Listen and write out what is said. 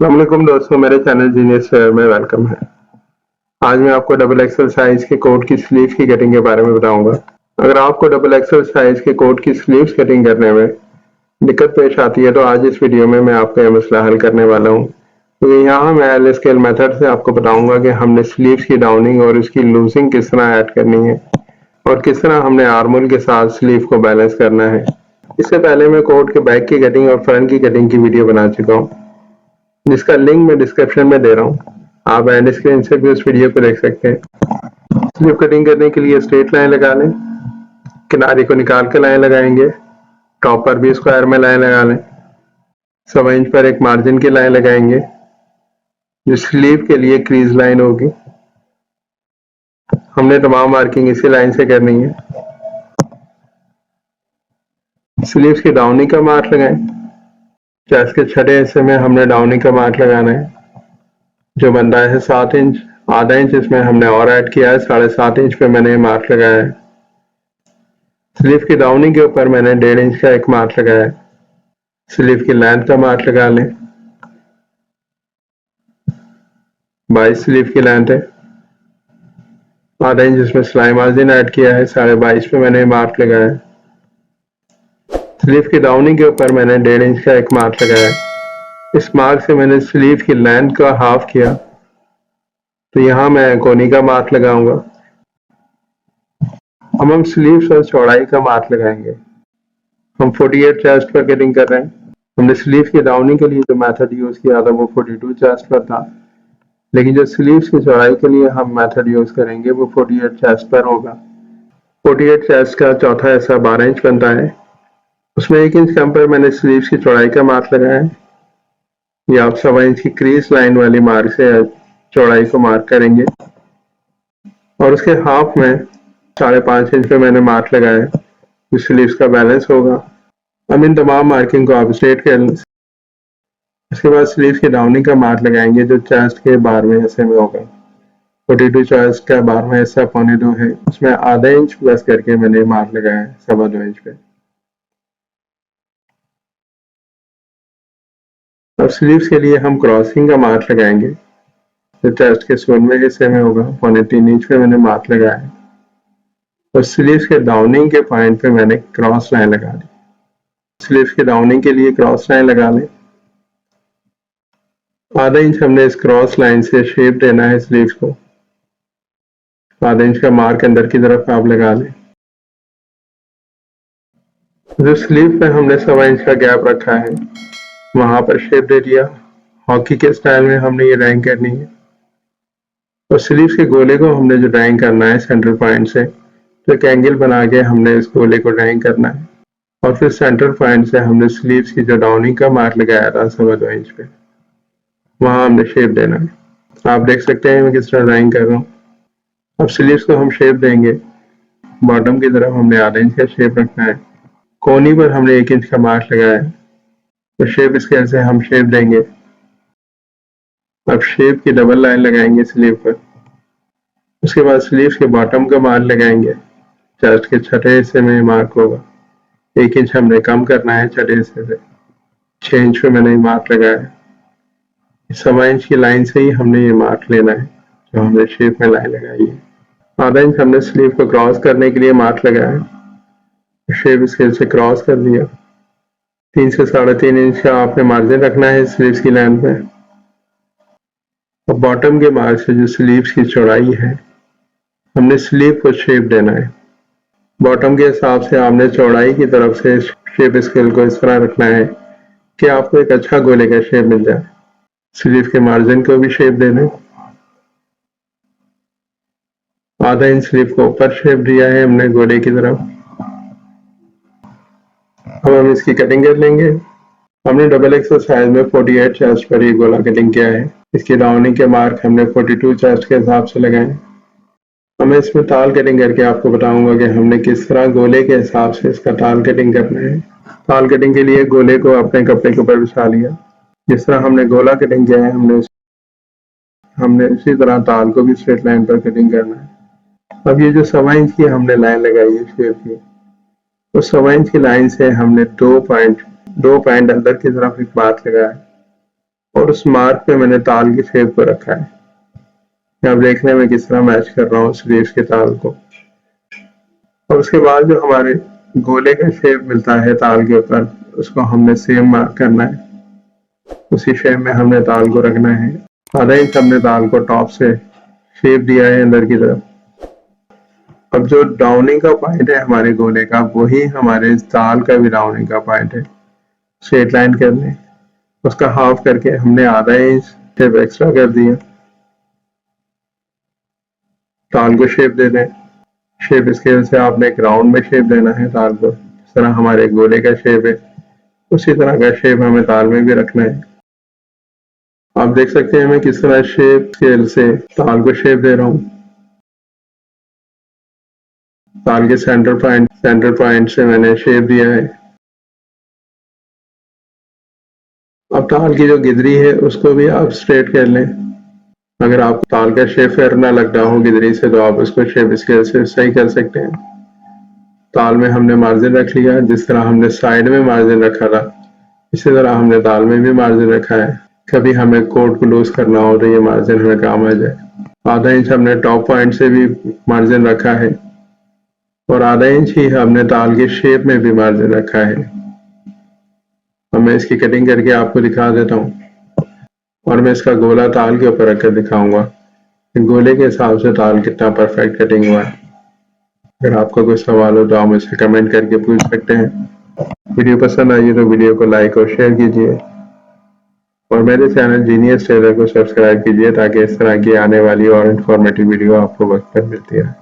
अस्सलामुअलैकुम दोस्तों, मेरे चैनल जीनियस फेयर में वेलकम है। आज मैं आपको डबल एक्सल साइज के कोट की स्लीव की कटिंग के बारे में बताऊंगा। अगर आपको डबल एक्सल साइज के कोट की स्लीव्स कटिंग करने में दिक्कत पेश आती है तो आज इस वीडियो में मैं आपका यह मसला हल करने वाला हूं। तो यहाँ मैं एल स्केल मेथड से आपको बताऊंगा कि हमने स्लीव्स की डाउनिंग और इसकी लूजिंग किस तरह ऐड करनी है और किस तरह हमने आर्मोल के साथ स्लीव को बैलेंस करना है। इससे पहले मैं कोट के बैक की कटिंग और फ्रंट की कटिंग की वीडियो बना चुका हूँ, जिसका लिंक मैं डिस्क्रिप्शन में दे रहा हूँ। आप एंड स्क्रीन से भी उस वीडियो को देख सकते हैं। स्लीव कटिंग करने के लिए स्ट्रेट लाइन लगा लें, किनारे को निकाल के लाइन लगाएंगे, टॉप पर भी स्क्वायर में लाइन लगा लें। 1.25 इंच पर एक मार्जिन की लाइन लगाएंगे जो स्लीव के लिए क्रीज लाइन होगी। हमने तमाम मार्किंग इसी लाइन से करनी है। स्लीव्स की डाउनिंग का मार्क लगाएं। चेस्ट के छठे हिस्से में हमने डाउनिंग का मार्क लगाना है जो बनता है 7 इंच। आधा इंच इसमें हमने और ऐड किया है, 7.5 इंच पे मैंने मार्क लगाया है। स्लीव की डाउनिंग के ऊपर मैंने 1.5 इंच का एक मार्क लगाया है। स्लीव की लेंथ का मार्क लगा लें। 22 स्लीव की लेंथ है। आधा इंच इसमें सिलाई मार्जिन ऐड किया है, 22.5 पे मैंने मार्क लगाया है। स्लीव की डाउनिंग के ऊपर मैंने 1.5 इंच का एक मार्क लगाया है। इस मार्क से मैंने स्लीव की लेंथ का हाफ किया, तो यहाँ मैं कोनी का मार्क लगाऊंगा। अब हम स्लीव्स और चौड़ाई का मार्क लगाएंगे। हम 48 चेस्ट पर कटिंग कर रहे हैं। हमने स्लीव की डाउनिंग के लिए जो मेथड यूज किया था वो 42 चेस्ट पर था, लेकिन जो स्लीव्स की चौड़ाई के लिए हम मेथड यूज करेंगे वो 48 चेस्ट पर होगा। 48 चेस्ट का चौथा हिस्सा 12 इंच बनता है। उसमें 1 इंच कम पर मैंने स्लीव्स की चौड़ाई का मार्क लगाया है। ये आप 1.25 इंच की क्रीज लाइन वाली मार्क से चौड़ाई को मार्क करेंगे और उसके हाफ में 5.5 इंच पे मैंने मार्क लगाया है, जो स्लीव्स का बैलेंस होगा। अब इन तमाम मार्किंग को आप स्ट्रेट कर लें। इसके बाद स्लीव्स की डाउनिंग का मार्क लगाएंगे जो चेस्ट के 12वें हिस्से में होगा। 42 चेस्ट का 12वां हिस्सा 1.25 है, उसमें आधा इंच प्लस करके मैंने मार्क लगाया है 2.25 इंच पे। अब स्लीव्स के लिए हम क्रॉसिंग का मार्क लगाएंगे जो चेस्ट के 16वें हिस्से में होगा। 3.25 इंच पे मैंने मार्क लगाया है और स्लीव्स के डाउनिंग के पॉइंट पे मैंने क्रॉस लाइन लगा दी। स्लीव्स की डाउनिंग के लिए क्रॉस लाइन लगा लें। आधा इंच हमने इस क्रॉस लाइन से शेप देना है स्लीव्स को। आधा इंच का मार्क अंदर की तरफ आप लगा लें। जो स्लीव पे हमने 1.25 इंच का गैप रखा है वहां पर शेप दे दिया। हॉकी के स्टाइल में हमने ये ड्राइंग करनी है और स्लीव्स के गोले को हमने जो ड्राइंग करना है सेंटर पॉइंट से, तो एक एंगल बना के हमने इस गोले को ड्राइंग करना है और फिर सेंटर पॉइंट से हमने स्लीव्स की जो डाउनिंग का मार्क लगाया था 2.25 इंच पे, वहां हमने शेप देना है। आप देख सकते हैं मैं किस तरह ड्राइंग कर रहा हूँ। अब स्लीव्स को हम शेप देंगे। बॉटम की तरफ हमने आधा इंच का शेप रखना है। कोनी पर हमने 1 इंच का मार्क लगाया है, तो शेप स्केल से हम शेप देंगे। अब शेप की डबल लाइन लगाएंगे स्लीव पर। उसके बाद स्लीव के बॉटम का मार्क लगाएंगे। चेस्ट के छठे हिस्से में मार्क होगा। 1 इंच हमने कम करना है छठे हिस्से से। 6 इंच पे मैंने मार्क लगाया है। 1.25 इंच की लाइन से ही हमने ये मार्क लेना है जो हमने शेप में लाइन लगाई है। आधा इंच हमने स्लीव को क्रॉस करने के लिए मार्क लगाया है। शेप स्केल से क्रॉस कर दिया। 3 से 3.5 इंच का आपने मार्जिन रखना है स्लीव्स की लेंथ में। और बॉटम के मार्क से जो स्लीव्स की चौड़ाई है हमने स्लीव को शेप देना है। बॉटम के हिसाब से आपने चौड़ाई की तरफ से शेप स्केल को इस तरह रखना है कि आपको एक अच्छा गोले का शेप मिल जाए। स्लीव के मार्जिन को भी शेप देना है। आधा इंच स्लीव को ऊपर शेप दिया है हमने गोले की तरफ। अब हम इसकी कटिंग कर लेंगे। हमने डबल एक्सल साइज में 48 चेस्ट पर ये गोला कटिंग किया है। इसकी डाउनिंग के मार्क हमने 42 चेस्ट के हिसाब से लगाए। अब मैं इसमें ताल कटिंग करके आपको बताऊंगा कि हमने किस तरह गोले के हिसाब से इसका ताल कटिंग करना है। ताल कटिंग के लिए गोले को अपने कपड़े के ऊपर बिछा लिया। जिस तरह हमने गोला कटिंग किया है हमने उसी तरह ताल को भी स्ट्रेट लाइन पर कटिंग करना है। अब ये जो 1.25 इंच की हमने लाइन लगाई है शेप की, तो 1.25 इंच की लाइन से हमने दो पॉइंट अंदर की तरफ एक बात लगाया है। और उस मार्क पे मैंने ताल की शेप को रखा है। आप देखने में किस तरह मैच कर रहा हूँ स्लीव्स के ताल को। और उसके बाद जो हमारे गोले का शेप मिलता है ताल के ऊपर, उसको हमने सेम मार्क करना है। उसी शेप में हमने ताल को रखना है। आधा इंच हमने ताल को टॉप से शेप दिया है अंदर की तरफ। अब जो डाउनिंग का पॉइंट है हमारे गोले का, वही हमारे ताल का भी डाउनिंग का पॉइंट है। स्ट्रेट लाइन करने, उसका हाफ करके हमने आधा इंच शेप एक्स्ट्रा कर दिया। ताल को शेप दे दें। शेप स्केल से आपने एक राउंड में शेप देना है ताल को, जिस तरह हमारे गोले का शेप है उसी तरह का शेप हमें ताल में भी रखना है। आप देख सकते हैं मैं किस तरह शेप स्केल से ताल को शेप दे रहा हूँ। ताल के सेंटर पॉइंट से मैंने शेप दिया है। अब ताल की जो गिदरी है उसको भी आप स्ट्रेट कर लें। अगर आप ताल का शेप फेयर ना लग रहा हो गिदरी से, तो आप उसको शेप स्केल से सही कर सकते हैं। ताल में हमने मार्जिन रख लिया, जिस तरह हमने साइड में मार्जिन रखा था इसी तरह हमने ताल में भी मार्जिन रखा है। कभी हमें कोट को लूज करना हो तो ये मार्जिन हमें काम आ जाए। आधा इंच हमने टॉप पॉइंट से भी मार्जिन रखा है और आधा इंच ही हमने ताल के शेप में भी मार्जिन रखा है। अब मैं इसकी कटिंग करके आपको दिखा देता हूँ और मैं इसका गोला ताल के ऊपर रखकर दिखाऊंगा कि गोले के हिसाब से ताल कितना परफेक्ट कटिंग हुआ है। अगर आपका कोई सवाल हो तो आप मुझसे कमेंट करके पूछ सकते हैं। वीडियो पसंद आई तो वीडियो को लाइक और शेयर कीजिए और मेरे चैनल जीनियस टेलर को सब्सक्राइब कीजिए ताकि इस तरह की आने वाली और इन्फॉर्मेटिव वीडियो आपको वक्त पर मिलती है।